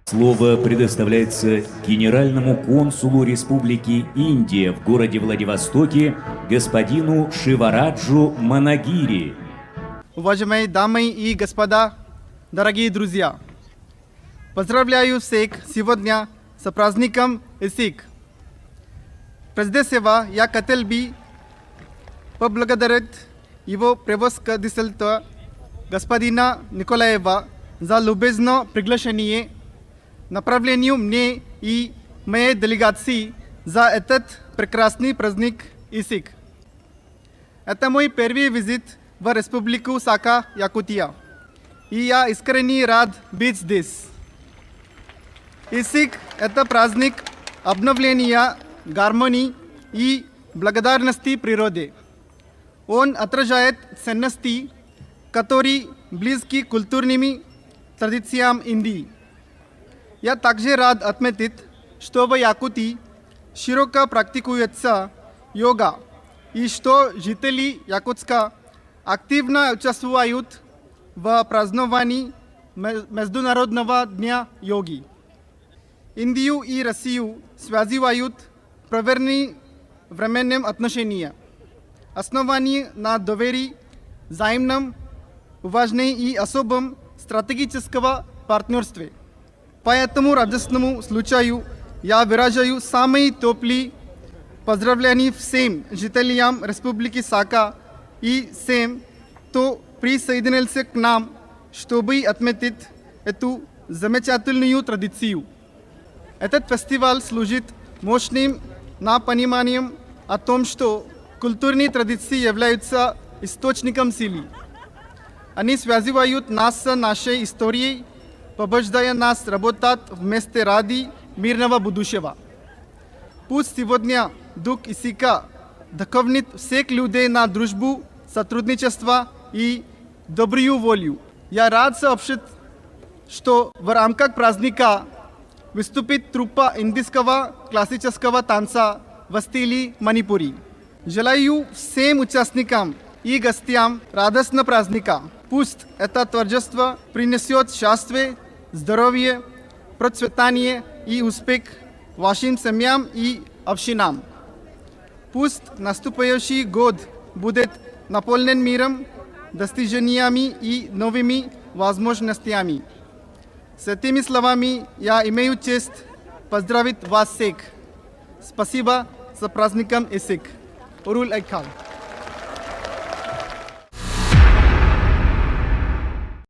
Слово предоставляется генеральному консулу Республики Индия в городе Владивостоке господину Шивараджу Манагири. Уважаемые дамы и господа, дорогие друзья, поздравляю всех сегодня с праздником ИСИК. Прежде всего, я хотел бы поблагодарить его превосходительство господина Николаева за любезное приглашение, направлению мне и моей делегации за этот прекрасный праздник ИСИК. Это мой первый визит в Республику Саха-Якутия, и я искренне рад быть здесь. ИСИК – это праздник обновления, гармонии и благодарности природе. Он отражает ценности, которые близки к культурным традициям Индии. Я также рад отметить, что в Якутии широко практикуется йога, и что жители Якутска активно участвуют в праздновании Международного дня йоги. Индию и Россию связывают проверенные временем отношения, основанные на доверии, взаимном уважении и особом стратегического партнерстве. По этому радостному случаю я выражаю самые теплые поздравления всем жителям Республики Саха и всем, кто присоединился к нам, чтобы отметить эту замечательную традицию. Этот фестиваль служит мощным напоминанием о том, что культурные традиции являются источником силы. Они связывают нас с нашей историей, побуждая нас работать вместе ради мирного будущего. Пусть сегодня дух ИСИКа вдохновит всех людей на дружбу, сотрудничество и добрую волю. Я рад сообщить, что в рамках праздника выступит труппа индийского классического танца в стиле манипури. Желаю всем участникам и гостям радостного праздника. Пусть это торжество принесет счастье, здоровье, процветание и успех вашим семьям и общинам. Пусть наступающий год будет наполнен миром, достижениями и новыми возможностями. С этими словами я имею честь поздравить вас всех. Спасибо с праздником ИСИК. Урул Айкал.